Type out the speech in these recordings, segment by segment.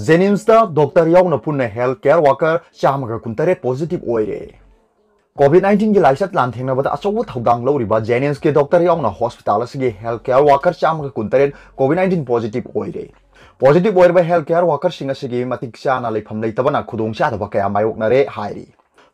जेनिम्सदा doctor याउना पुन्ना health care worker चामगा कुंतरे पॉजिटिव ओइरे कोविड-19 की लाइसत लांथेंगनबदा अचौब थौदांग लौरिबा जेनिम्स के डॉक्टर याउना हॉस्पिटल असगी हेल्थ केयर वर्कर चामगा कुंतरे कोविड-19 पॉजिटिव ओइरे पॉजिटिव ओइरबा हेल्थ केयर वर्कर सिंग असगी मतिक चाना लेफम लेतबना खुदोंग चादबा कया मायोकनरे हाइरी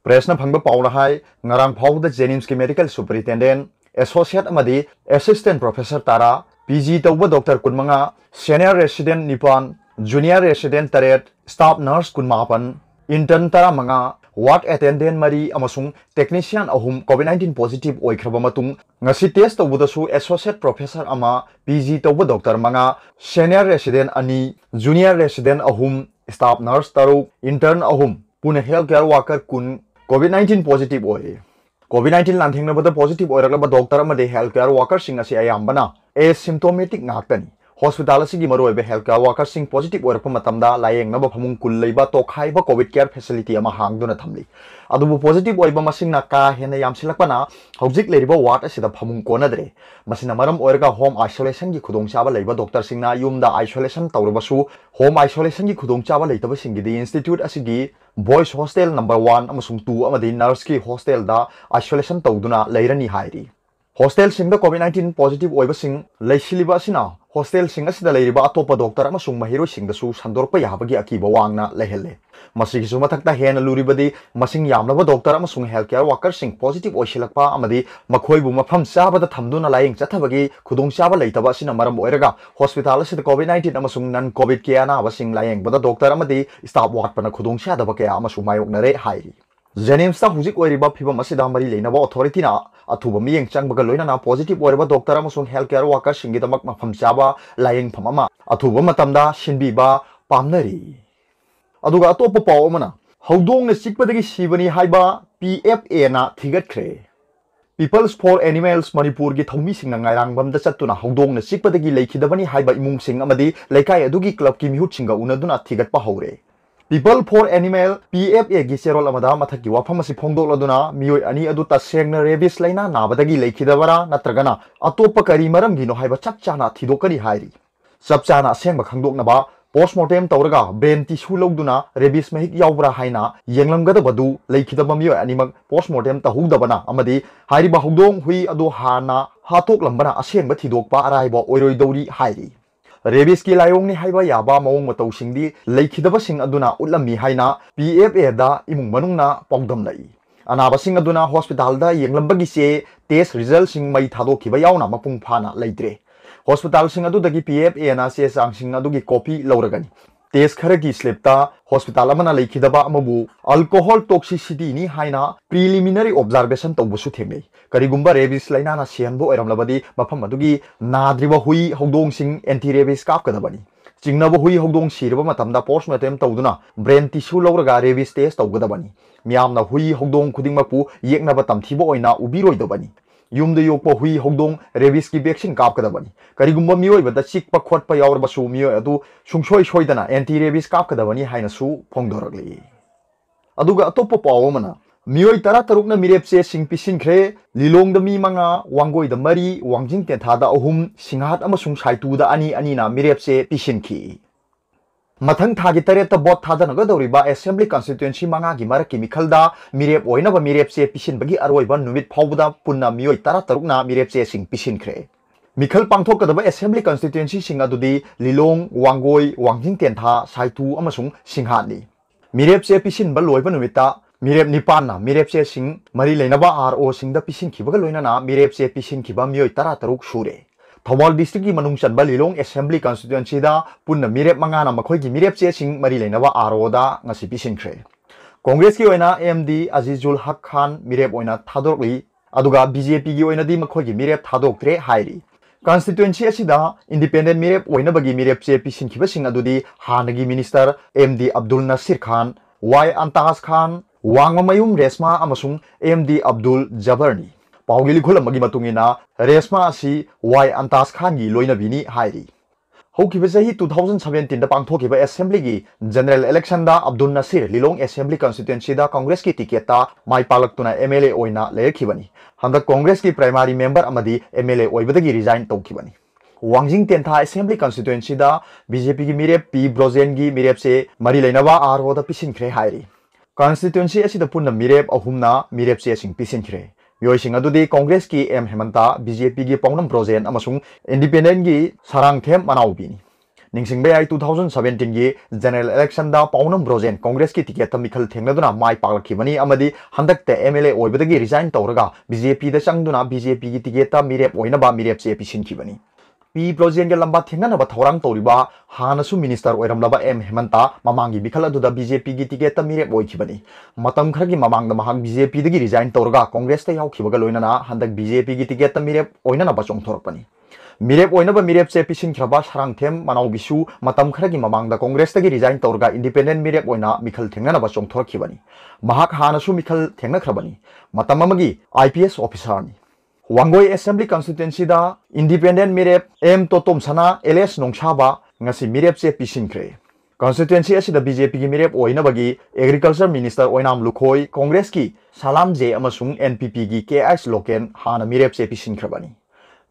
प्रेसना फंगबा पाउना हाय ngarang phawda जेनिम्स के मेडिकल सुपरिटेंडेंट एसोसिएट अमदी असिस्टेंट प्रोफेसर तारा पीजी तौबा डॉक्टर कुनमंगा सीनियर रेसिडेंट निपान जूनियर रेसिडेंट तरेट स्टाफ नर्स कुनमापन इंटर्न तारा मंगा वार्ड अटेंडेंट मरी अमसुंग टेक्नीशियन अहुम कोविड-19 पॉजिटिव ओइख्रबा मतुंग ngasi test तौबदसु एसोसिएट प्रोफेसर अमा पीजी तौबा डॉक्टर मंगा सीनियर रेसिडेंट अनि जूनियर रेसिडेंट अहुम स्टाफ नर्स तारु इंटर्न अहुम पुने हेल्थ केयर वर्कर कुन कोविड-19 पॉजिटिव ओइ कोविड-19 लांथेंगनबदा पॉजिटिव ओइरगलबा डॉक्टर अमदे हेल्थ केयर वर्कर सिंग असि अयाम्बना एसिम्प्टोमेटिक नाक्तनी हॉस्पिटल असगी मरोइबे हेल्थ केयर वर्कर सिंग पॉजिटिव ओइरप मतमदा लायेंगनबा फमुंग कुल लेबा तोखाइबा कोविड केयर फैसिलिटी अमा हांगदुना थमली अदुबु पॉजिटिव ओइबा मसिंगना का हेना यामसिलकपना हौजिक लेरिबा वार्ड असिदा फमुंग कोनदरे मसिना मरम ओइरगा होम आइसोलेशन की खुदोंचाबा लेबा डॉक्टर सिंगना युमदा आइसोलेशन तौरबसु होम आइसोलेशन की खुदोंचाबा लेतबा सिंगिदी इंस्टीट्यूट असिगी बॉयज हॉस्टल नंबर 1 अमसुंग 2 अमदी नर्स की हॉस्टल दा आइसोलेशन तौदुना लेरनी हाइरी हॉस्टल सिंगदा कोविड-19 पॉजिटिव ओइबा सिंग लेसिलिबा सिना हॉस्टल सिंग असिदा लेरिबा अतोपा डॉक्टर अमसुंग महिरो सिंगदसु संदोरपा याबगी अकीबा वांगना लेहले मसिगिसु मथक्ता हेन लुरिबदी मसिंग यामनबा डॉक्टर अमसुंग हेल्थ केयर वर्कर सिंग पॉजिटिव ओइसिलकपा अमदी मखोइबु मफम चाबदा थमदुना लायेंग चथबगी खुदोंग चाबा लेतबा सिना मरम ओइरगा हॉस्पिटल असिदा कोविड-19 अमसुंग नन कोविड के अनाबा सिंग लायेंगबदा डॉक्टर अमदी स्टाफ वाटपना खुदोंग चादबा कया अमसुंग मायोकनरे हाइरी जेनिम्सता हुजिक ओइरिबा फिबम असिदा मरी लेनबा अथॉरिटीना अथुबा मियेंग चंगबगा लोइनाना पॉजिटिव ओइरबा डॉक्टर अमसुंग हेल्थ केयर वर्कर सिंगिदमक मफम चाबा लायेंग फममा अथुबा मतमदा सिनबीबा पामनरी अदुगा अतोप पाव अमना हौदोंग चिकपदगी सिबनी हाइबा PFA ना थिगतख्रे पीपल्स फॉर एनिमल्स मणिपुर की थौमी सिंगना ngairangबमदा चत्तुना हौदोंग चिकपदगी लेखिदबनी हाइबा इमुंग सिंग अमदी लेकाय अदुगी क्लब की मिहुत सिंगा उनदुना थिगतपा हौरे पीपल फॉर एनिमल PFA की सेरोल अमदा मथकी वाफम असि फोंदोलदुना मियोय अनि अदु तसेंगना रेबिस लाइना नाबदगी लेखिदबरा नत्रगना अतोप करी मरमगिनो हाइबा चपचाना थिदोकनी हाइरी चपचाना असेंग खंगदोकनबा पोस्टमार्टम तौरगा ब्रेन टिश्यू लौदुना रेबिस महिक यावब्रा हाइना येंगलमगदबदु लेखिदबा मियोय अनिमक पोस्टमार्टम तहुदबना अमदी हाइरिबा हौदोंग हुई अदु हाना हातोकलंबना असेंग थिदोकपा अराइबा ओइरोइदौरी हाइरी रेबिस की लायोंग हाइबा याबा मौंग मतौसिंगदी लेखिदबसिंग अदुना उल्लमी हाइना PFA दा इमुंग मनुंगना पौदम लई अनाबसिंग अदुना हॉस्पिटल दा येंगलंबगी से टेस्ट रिजल्ट सिंग मई थादोखिबा यावना मपुंग फाना लेद्रे हॉस्पिटल सिंग अदुदगी PFA ना से सांगसिंग अदुगी कॉपी लौरगनी टेस्ट खरगी स्लिपता हॉस्पिटल अमना लेखिदबा अमबु अल्कोहल टॉक्सिसिटी नि हाइना प्रिलिमिनरी ऑब्जर्वेशन तौबसु थेंगै करिगुंबा रेबिस लाइना ना सेनबो ओइरमलबदी मफम अदुगी नाद्रिबा हुई हौदोंग सिंग एंटी रेबिस कापकदबनी चिंगनबो हुई हौदोंग सिरबा मतमदा पोस्टमार्टम तौदुना ब्रेन टिश्यू लौरगा रेबिस टेस्ट तौगदबनी मियामना हुई हौदोंग खुदिंगमपु येकनबा तमथिबो ओइना उबिरोइदबनी युमद योगपा हुई हौदोंग रेबिस की वैक्सीन कापकदबनी करिगुंबा मियोइबदा चिकपा खोटपा यावरबसु मियोय अदु सुंगसोय सोयदना एंटी रेबिस कापकदबनी हाइनसु फोंदोरगली अदुगा अतोप पावमना मियोय तरा तरुकना मिरेपसे सिंग पिसिनख्रे लिलोंगदा मी मंगा वांगोइदा मरी वांजिंग तेंथादा अहुम सिंहात अमसुंग साइतुदा अनि अनिना मिरेपसे पिसिनखी मथंग थागी तरेता बोट थादनगदौरिबा असेंबली कॉन्स्टिट्यूएंसी मंगा की मरकी मिखलदा मिरेप ओइनबा मिरेपसे पिसिनबगी अरोइबा नुमित फावबदा पुन्ना मियोय तरा तरुकना मिरेपसे सिंग पिसिनख्रे मिखल पांथोकदबा असेंबली कॉन्स्टिट्यूएंसी सिंग अदुदी लिलोंग वांगोय वांजिंग तेंथा साइतु अमसुंग सिंहानी मिरेपसे पिसिनबा लोइबा नुमिता मिरेप निपाना मिरेपसे सिंग मरी लेनबा RO सिंगदा पिसिनखिबगा लोइनाना मिरेपसे पिसिनखिबा मियोय तरा तरुक सुरे थौबाल डिस्ट्रिक्ट की मनुंग चनबा लिलोंग असेंबली कॉन्स्टिट्यूएंसी दा पुन्ना मिरेप मंगाना मखोइगी मिरेपसे सिंग मरी लेनबा RO दा ngasi पिसिनख्रे कांग्रेस की ओइना MD अजीजुल हक खान मिरेप ओइना थादोरली अदुगा BJP की ओइना दी मखोइगी मिरेप थादोक्त्रे हाइरी कॉन्स्टिट्यूएंसी असिदा इंडिपेंडेंट मिरेप ओइनबगी मिरेपसे पिसिनखिबा सिंग अदुदी हानगी minister MD Abdul Nasir Khan Y Antaz Khan Wangmayum Reshma अमसुंग MD अब्दुल जबरनी पाउगिली खुलमगी मतुंगिना रेशमा असि Y अंताज खान की लोइनबिनी हाइरी हौकिबा चही 2017 दा पांथोकिबा असेंबली की जनरल इलेक्शन दा अब्दुल नसीर लिलोंग असेंबली कॉन्स्टिट्यूएंसी दा कांग्रेस की टिकेट ता माई पालक्तुना MLA ओइना लेरखिबनी हंदा कांग्रेस की primary member अमदी MLA ओइबदगी resign तौखिबनी वांजिंग तेंथा assembly constituency दा बीजेपी की मिरेप पी ब्रोजेन की मिरेप से मरी लेनवा आरओ दा पिसिनख्रे हाइरी कॉन्स्टिट्यूएंसी असिदा पुन्ना मिरेप अहुमना मिरेप से सिंग पिसिनख्रे मियोइसिंग अदुदी कांग्रेस की एम हेमंता बीजेपी की पौनम ब्रोजेन अमसुंग इंडिपेंडेंट की सरांगथेम मनाउबीनी निंगसिंग 2017 की जनरल इलेक्शन दा पौनम ब्रोजेन कांग्रेस की टिकेट मिखल थेंगनदुना माई पालखिबनी अमदी हंदकते एमएलए ओइबदगी रिजाइन तौरगा बीजेपी दा चंगदुना बीजेपी की टिकेट मिरेप ओइनबा मिरेप से पिसिनखिबनी पी ब्रोजेन के लंबा थेंगनबा थौरांग तौरिबा हानसु मिनिस्टर ओइरमलबा एम हेमंता ममांगी मिखल अदुदा बीजेपी की टिकेट मिरेप ओइखिबनी मतम खरगी ममांग दा महांग बीजेपी दगी रिजाइन तौरगा कांग्रेस ता याउखिबगा लोइनना हंदक बीजेपी की टिकेट मिरेप ओइनना चोंगथोरपनी मिरेप ओइनबा मिरेप से पिसिनख्रबा सरांगथेम मनाउगिसु मतम खरगी ममांगदा कांग्रेस तगी रिजाइन तौरगा इंडिपेंडेंट मिरेप ओइना मिखल थेंगनबा चोंगथोरखिबनी महाक हानसु मिखल थेंगनख्रबनी मतम अमगी आईपीएस ऑफिसर वांगोई असेंबली कॉन्स्टिट्यूएंसी दा इंडिपेंडेंट मिरेप एम तोतोम सना एलएस नोंसाबा ngasi मिरेप से पिसिनख्रे कॉन्स्टिट्यूएंसी असिदा बीजेपी की मिरेप ओइनबगी एग्रीकल्चर मिनिस्टर ओइनाम लुखोई कांग्रेस की सलाम जे अमसुंग एनपीपी की केएस लोकेन हाना मिरेप से पिसिनख्रबनी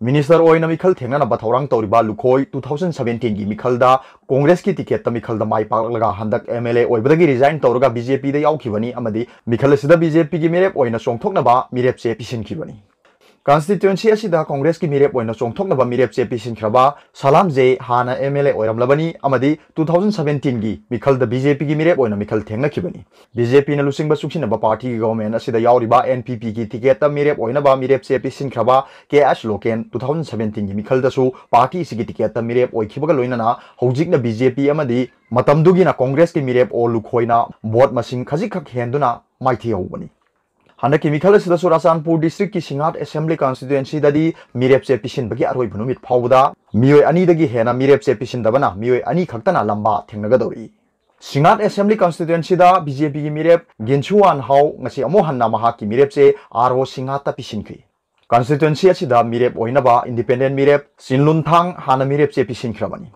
मिनिस्टर ओइना मिखल थेंगना बथौरांग तौरिबा लुखोई 2017 की मिखलदा कांग्रेस की टिकेट मिखलदा माई पाकलगा हंदक एमएलए ओइबदगी रिजाइन तौरगा बीजेपी दा याउखिबनी अमदी मिखल असिदा बीजेपी की मिरेप ओइना चोंगथोकनबा मिरेप से पिसिनखिबनी कॉन्स्टिट्यूएंसी असिदा कांग्रेस की मिरेप ओइना चोंगथोकनबा मिरेप से पिसिनख्रबा सलाम जे हाना एमएलए ओइरमलबनी अमदी 2017 की मिखल द बीजेपी की मिरेप ओइना मिखल थेंगनखिबनी बीजेपी न लुसिंगबा सुखिनबा पार्टी की गवर्नमेंट असिदा याउरिबा एनपीपी की टिकेट मिरेप ओइनबा मिरेप से पिसिनख्रबा केएस लोकेन 2017 की मिखल दसु पार्टी सिगी टिकेट मिरेप ओइखिबगा लोइनना हौजिकना बीजेपी अमदी मतमदुगिना कांग्रेस की मिरेप ओ लुखोइना वोट मसिंग खजिखक हेंदुना माइथि हौबनी हंदक की मिखल चुराचानपुर डिस्ट्रिक्ट की सिंगाट असेंबली कॉन्स्टिट्यूएंसी ददी मिरेप से पिसिनबगी अरोइब नुमित फाउदा मियोय अनीदगी हेना मिरेप से पिसिनदबना मियोय अनी खक्तना लंबा थेंगनगदौरी सिंगाट असेंबली कॉन्स्टिट्यूएंसी दा बीजेपी की मिरेप गिनचुआन हाउ ngasi अमो हन्ना महा की मिरेप से आरो सिंगाटा पिसिनखि कॉन्स्टिट्यूएंसी असिदा मिरेप ओइनबा इंडिपेंडेंट मिरेप सिनलुनथांग हाना मिरेप से पिसिनख्रबनी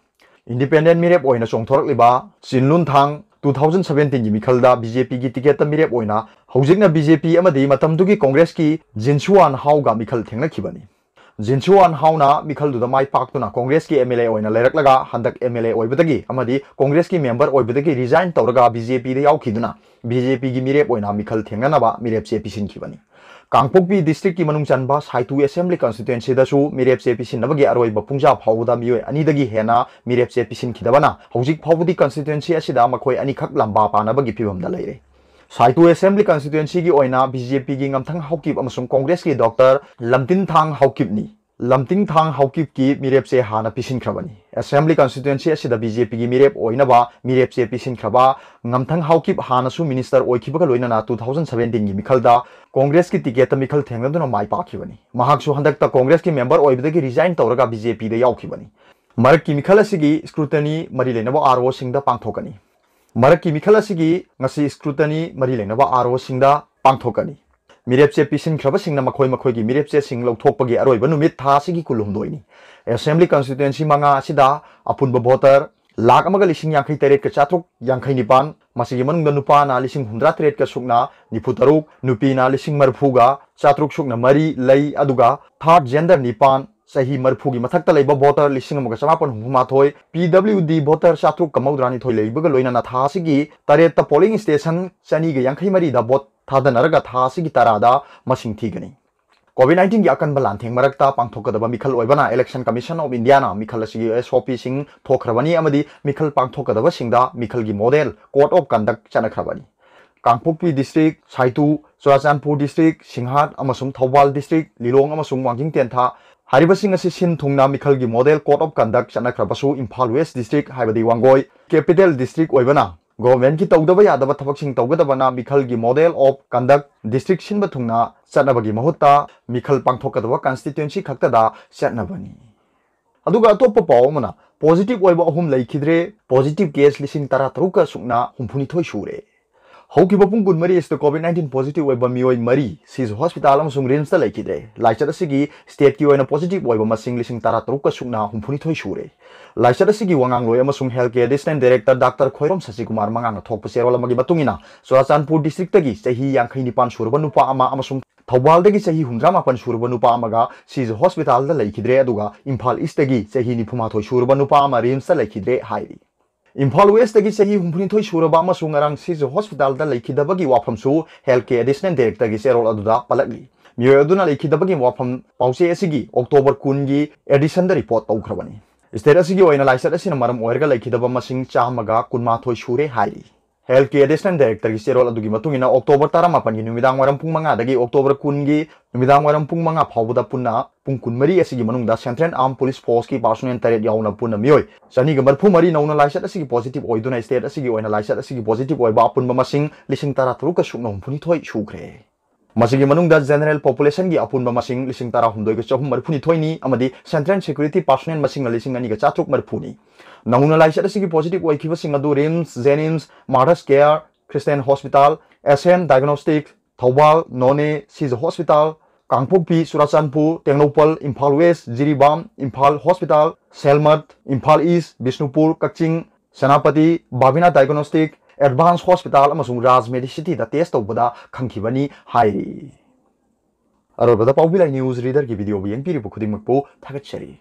इंडिपेंडेंट मिरेप ओइना चोंगथोरकलिबा सिनलुनथांग 2017 की मिखलदा बीजेपी की टिकेट मिरेप ओइना हौजिकना बीजेपी अमदी मतमदुगी कांग्रेस की जिनसुआन हाउगा मिखल थेंगनखिबनी जिनसुआन हाउना मिखलदुदा माई पाक्तुना कांग्रेस की एमएलए ओइना लेरकलगा हंदक एमएलए ओइबदगी अमदी कांग्रेस की मेंबर ओइबदगी रिजाइन तौरगा बीजेपी दे याउखिदुना बीजेपी की मिरेप ओइना मिखल थेंगनबा मिरेप से पिसिनखिबनी कांगपोकपी डिस्ट्रिक्ट की मनुंग चनबा साइतु असेंबली कॉन्स्टिट्यूएंसी दसु मिरेप से पिसिनबगी अरोइब पुंजा फाउदा मियोय अनीदगी हेना मिरेप से पिसिनखिदबना हौजिक फाउदी कॉन्स्टिट्यूएंसी असिदा मखोय अनीखक लंबा पानबगी फिबमदा लेरे साइतु असेंबली कॉन्स्टिट्यूएंसी की ओइना बीजेपी की ngamthang हौकिब अमसुंग कांग्रेस की डॉक्टर लमतिनथांग हौकिबनी लमतिनथांग हौकिब की मिरेप से हाना पिसिनख्रबनी असेंबली कॉन्स्टिट्यूएंसी असिदा बीजेपी की मिरेप ओइनबा मिरेप से पिसिनख्रबा ngamthang हौकिब हानासु मिनिस्टर ओइखिबगा लोइनना 2017 की मिखलदा कांग्रेस की टिकेट मिखल थेंगदुना माई पाखिबनी महाकसु हंदकता कांग्रेस की मेंबर ओइबदगी रिजाइन तौरगा बीजेपी दे याउखिबनी मरक की मिखल असिगी स्क्रूटनी मरी लेनबा आरओ सिंगदा पांगथोकनी मरक की मिखल असिगी ngasi स्क्रूटनी मरी लेनबा आरओ सिंगदा पांगथोकनी मिरेप से पिसिनख्रबसिंगना मखोय मखोय की मिरेप से सिंग लौथोकपगी अरोइब नुमित था सिगी कुलुमदोइनी असेंबली कॉन्स्टिट्यूएंसी मंगा असिदा अपुनबा वोटर लाख अमगा लिसिंग यांखै तरेट का चात्रुक यांखै निपान मसिगी मनुंगदा नुपाना लिसिंग हुंद्रा तरेट का सुकना निफु तरुक नुपीना लिसिंग मरफुगा चात्रुक सुकना मरी लई अदुगा थर्ड जेंडर निपान सही मरफुगी मथक्ता लेबा वोटर लिसिंग अमगा समापन हुमाथोय पीडब्ल्यूडी वोटर चात्रुक कमौद्रानी थोय लेबगा लोइना था सिगी तरेट पोलिंग स्टेशन चनीगा यांखै मरी दा वोट थादनरगा था सिगी तरादा मसिंग थीगनी कोविड-19 की अकनबा लांथेंग मरक्ता पांगथोकदबा मिखल ओइबना इलेक्शन कमीशन ऑफ इंडिया ना मिखल असिगी एसओपी सिंग थोखरबनी अमदी मिखल पांगथोकदबा सिंगदा मिखल की मॉडल कोड ऑफ कंडक्ट चनखरबनी कांगपोकपी डिस्ट्रिक्ट साइतु चुराचानपुर डिस्ट्रिक्ट सिंहाट अमसुंग थौबाल डिस्ट्रिक्ट लिलोंग अमसुंग वांगिंग तेंथा हारिबसिंग असि सिन थुंगना मिखल की मॉडल कोड ऑफ कंडक्ट चनखरबसु इम्फाल वेस्ट डिस्ट्रिक्ट हाइबदी वांगोय कैपिटल डिस्ट्रिक्ट ओइबना गवर्नमेंट की तौदबा यादबा थबकसिंग तौगदबना मिखल की मॉडल ऑफ कंडक्ट डिस्ट्रिक्ट सिन बथुंगना चनबगी महुत्ता मिखल पांगथोकदबा कॉन्स्टिट्यूएंसी खक्तदा चनबनी अदुगा अतोप पावमना पॉजिटिव ओइबा अहुम लैखिद्रे पॉजिटिव केस लिसिंग 13 का सुकना हुंफुनिथोय सुरे हौकिबा पुंग कुन मरी इस कोविड-19 पॉजिटिव ओइबा मियोय मरी सिज हॉस्पिटल अमसुंग रिम्स ता लेखिद्रे लाइचर असिगी स्टेट की ओइना पॉजिटिव ओइबा मसिंग लिसिंग तारा तरुक का सुकना हुमफुनी थोइ सुरे लाइचर असिगी वांगांग लोय अमसुंग health care district director doctor Khoirom Sachi Kumar Mangang थोकप सेरोल अमगी मतुंगिना चुराचानपुर डिस्ट्रिक्ट तगी सही 59 सुरबा नुपा अमा अमसुंग थौबालदगी सही 68 सुरबा नुपा अमगा सिज हॉस्पिटल दा लेखिद्रे अदुगा इम्फाल ईस्ट तगी सही 94 सुरबा नुपा अमा रिम्स ता लेखिद्रे हाइरी इम्फाल वेस्ट की सही 63 सुरबा अमसुंग अरांग सिज हॉस्पिटल दा लेखिदबगी वाफमसु हेल्थ केयर एडिशनल डायरेक्टर की सेरोल अदुदा पलकली मियो अदुना लेखिदबगी वाफम पाउसे असिगी अक्टोबर 10 की एडिशन दा रिपोर्ट तौखरबनी स्टेट असिगी ओइना लाइसर असिना मरम ओइरगा लेखिदबा मसिंग चामगा कुनमाथोय सुरे हाइरी हेल्थ केयर एडिशनल डायरेक्टर की सेरोल अदुगी मतुंगिना अक्टोबर 15 की नुमिदांग वारम पुंग 5 दगी अक्टोबर 10 की नुमिदांग वारम पुंग 5 फाउबदा पुन्ना पुंग 19 असिगी मनुंगदा सेंट्रल आर्म पुलिस फोर्स की पर्सनल तरेट याउना पुन्ना मियोय सनी ग मरफु मरी नौना लाइसर असिगी पॉजिटिव ओइदुना स्टेट असिगी ओइना लाइसर असिगी पॉजिटिव ओइबा अपुनबा मसिंग लिसिंग तारा तरुक सुकना हुमफुनी थोइ सुख्रे मसिगी मनुंगदा जनरल पॉपुलेशन की अपुनबा मसिंग लिसिंग तारा हुमदोय ग चहुम मरफुनी थोइनी अमदी सेंट्रल सिक्योरिटी पर्सनल मसिंग लिसिंग अनि ग चात्रुक मरफुनी नौना लाइसर असिगी पॉजिटिव ओइखिबा सिंग अदु RIMS JNIMS mothers care Christian hospital SM diagnostic Thoubal Noney Shija hospital Kangpokpi Churachandpur Tengnoupal Imphal west Jiribam Imphal hospital सेलमट Imphal east Bishnupur Kakching Senapati Babina diagnostic advance hospital अमसुंग राज मेडिसिटी दा टेस्ट तौबदा खंखिबनी हाइरी अरोबदा पाउबिलाई न्यूज रीडर की वीडियो येंगपिरिबु खुदिंगमकपु थागतचरी।